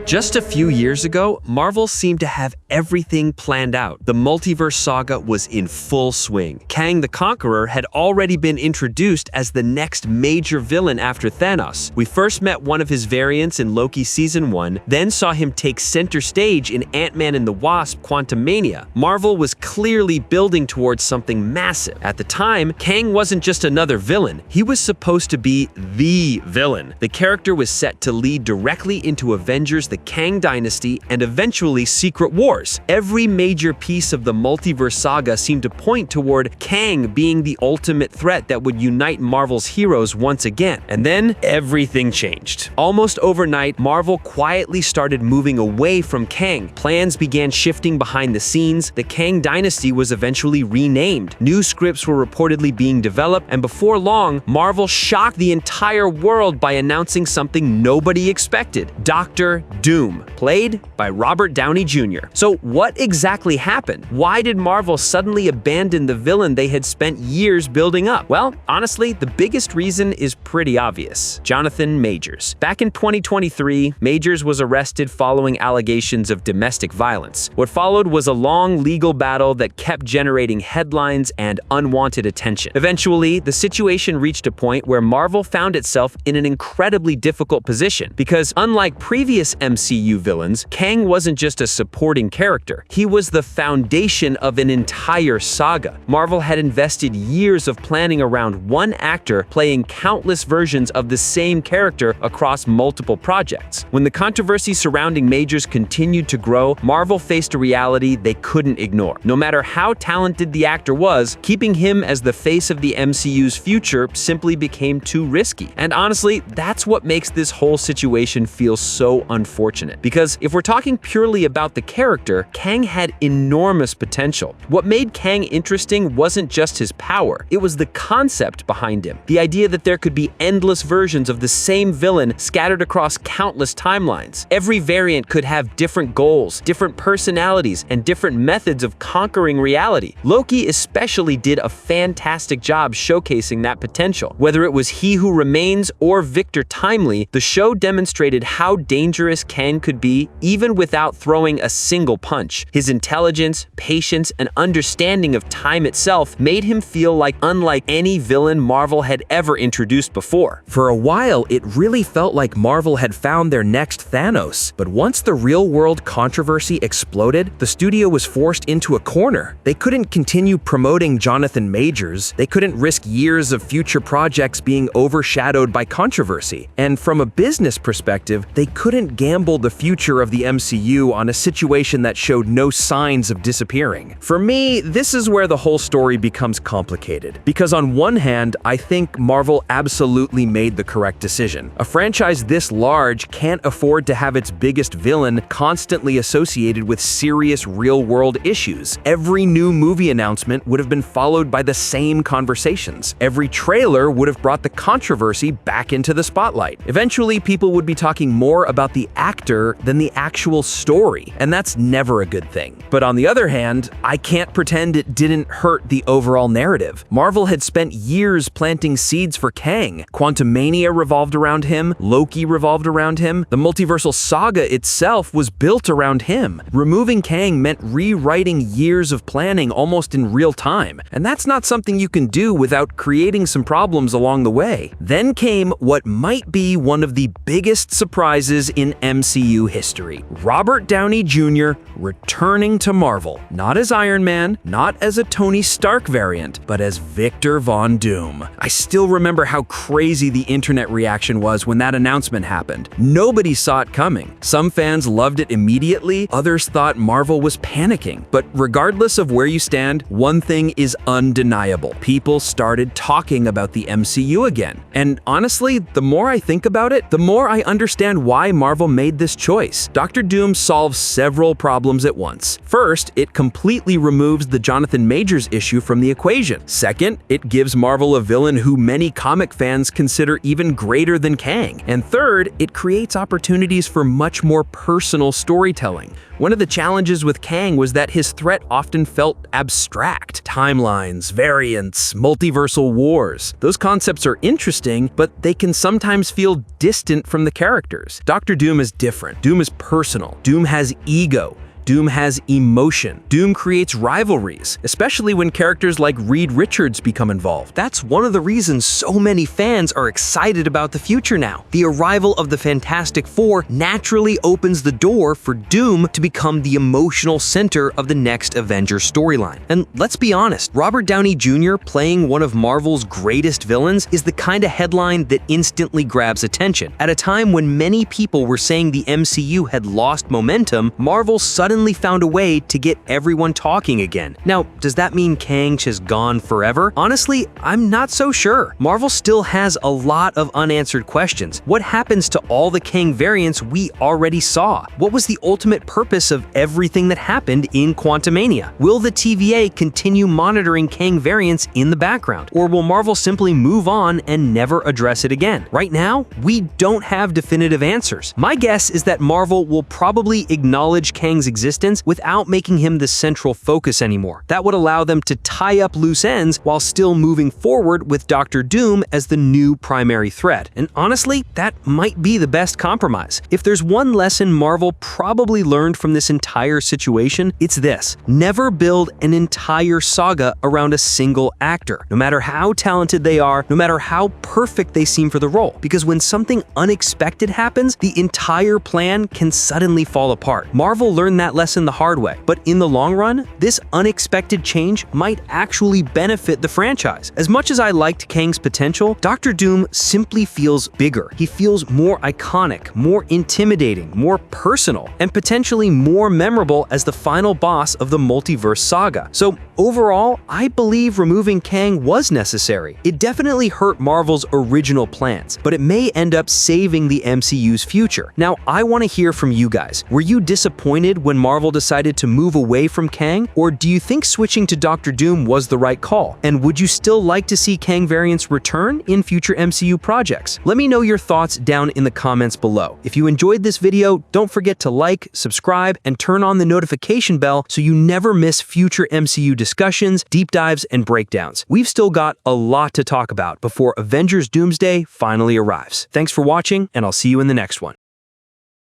Just a few years ago, Marvel seemed to have everything planned out. The Multiverse Saga was in full swing. Kang the Conqueror had already been introduced as the next major villain after Thanos. We first met one of his variants in Loki Season 1, then saw him take center stage in Ant-Man and the Wasp: Quantumania. Marvel was clearly building towards something massive. At the time, Kang wasn't just another villain. He was supposed to be the villain. The character was set to lead directly into Avengers: the Kang Dynasty, and eventually Secret Wars. Every major piece of the Multiverse Saga seemed to point toward Kang being the ultimate threat that would unite Marvel's heroes once again. And then everything changed. Almost overnight, Marvel quietly started moving away from Kang. Plans began shifting behind the scenes. The Kang Dynasty was eventually renamed. New scripts were reportedly being developed, and before long, Marvel shocked the entire world by announcing something nobody expected: Dr. Doom, played by Robert Downey Jr. So what exactly happened? Why did Marvel suddenly abandon the villain they had spent years building up? Well, honestly, the biggest reason is pretty obvious: Jonathan Majors. Back in 2023, Majors was arrested following allegations of domestic violence. What followed was a long legal battle that kept generating headlines and unwanted attention. Eventually, the situation reached a point where Marvel found itself in an incredibly difficult position, because unlike previous MCU villains, Kang wasn't just a supporting character. He was the foundation of an entire saga. Marvel had invested years of planning around one actor playing countless versions of the same character across multiple projects. When the controversy surrounding Majors continued to grow, Marvel faced a reality they couldn't ignore. No matter how talented the actor was, keeping him as the face of the MCU's future simply became too risky. And honestly, that's what makes this whole situation feel so unfortunate. Because if we're talking purely about the character, Kang had enormous potential. What made Kang interesting wasn't just his power, it was the concept behind him. The idea that there could be endless versions of the same villain scattered across countless timelines. Every variant could have different goals, different personalities, and different methods of conquering reality. Loki especially did a fantastic job showcasing that potential. Whether it was He Who Remains or Victor Timely, the show demonstrated how dangerous Kang could be even without throwing a single punch. His intelligence, patience, and understanding of time itself made him feel like unlike any villain Marvel had ever introduced before. For a while, it really felt like Marvel had found their next Thanos. But once the real-world controversy exploded, the studio was forced into a corner. They couldn't continue promoting Jonathan Majors. They couldn't risk years of future projects being overshadowed by controversy. And from a business perspective, they couldn't gamble the future of the MCU on a situation that showed no signs of disappearing. For me, this is where the whole story becomes complicated. Because on one hand, I think Marvel absolutely made the correct decision. A franchise this large can't afford to have its biggest villain constantly associated with serious real-world issues. Every new movie announcement would have been followed by the same conversations. Every trailer would have brought the controversy back into the spotlight. Eventually, people would be talking more about the actor than the actual story, and that's never a good thing. But on the other hand, I can't pretend it didn't hurt the overall narrative. Marvel had spent years planting seeds for Kang. Quantumania revolved around him, Loki revolved around him, the multiversal saga itself was built around him. Removing Kang meant rewriting years of planning almost in real time, and that's not something you can do without creating some problems along the way. Then came what might be one of the biggest surprises in MCU history: Robert Downey Jr. returning to Marvel. Not as Iron Man, not as a Tony Stark variant, but as Victor Von Doom. I still remember how crazy the internet reaction was when that announcement happened. Nobody saw it coming. Some fans loved it immediately, others thought Marvel was panicking. But regardless of where you stand, one thing is undeniable: people started talking about the MCU again. And honestly, the more I think about it, the more I understand why Marvel made this choice. Dr. Doom solves several problems at once. First, it completely removes the Jonathan Majors issue from the equation. Second, it gives Marvel a villain who many comic fans consider even greater than Kang. And third, it creates opportunities for much more personal storytelling. One of the challenges with Kang was that his threat often felt abstract. Timelines, variants, multiversal wars. Those concepts are interesting, but they can sometimes feel distant from the characters. Dr. Doom is different. Doom is personal. Doom has ego. Doom has emotion. Doom creates rivalries, especially when characters like Reed Richards become involved. That's one of the reasons so many fans are excited about the future now. The arrival of the Fantastic Four naturally opens the door for Doom to become the emotional center of the next Avengers storyline. And let's be honest, Robert Downey Jr. playing one of Marvel's greatest villains is the kind of headline that instantly grabs attention. At a time when many people were saying the MCU had lost momentum, Marvel suddenly found a way to get everyone talking again. Now, does that mean Kang's just gone forever? Honestly, I'm not so sure. Marvel still has a lot of unanswered questions. What happens to all the Kang variants we already saw? What was the ultimate purpose of everything that happened in Quantumania? Will the TVA continue monitoring Kang variants in the background? Or will Marvel simply move on and never address it again? Right now, we don't have definitive answers. My guess is that Marvel will probably acknowledge Kang's existence without making him the central focus anymore. That would allow them to tie up loose ends while still moving forward with Dr. Doom as the new primary threat. And honestly, that might be the best compromise. If there's one lesson Marvel probably learned from this entire situation, it's this: never build an entire saga around a single actor, no matter how talented they are, no matter how perfect they seem for the role. Because when something unexpected happens, the entire plan can suddenly fall apart. Marvel learned that lesson the hard way, but in the long run, this unexpected change might actually benefit the franchise. As much as I liked Kang's potential, Dr. Doom simply feels bigger. He feels more iconic, more intimidating, more personal, and potentially more memorable as the final boss of the Multiverse Saga. So overall, I believe removing Kang was necessary. It definitely hurt Marvel's original plans, but it may end up saving the MCU's future. Now, I want to hear from you guys. Were you disappointed when Marvel decided to move away from Kang, or do you think switching to Dr. Doom was the right call? And would you still like to see Kang variants return in future MCU projects? Let me know your thoughts down in the comments below. If you enjoyed this video, don't forget to like, subscribe, and turn on the notification bell so you never miss future MCU discussions, deep dives, and breakdowns. We've still got a lot to talk about before Avengers Doomsday finally arrives. Thanks for watching, and I'll see you in the next one.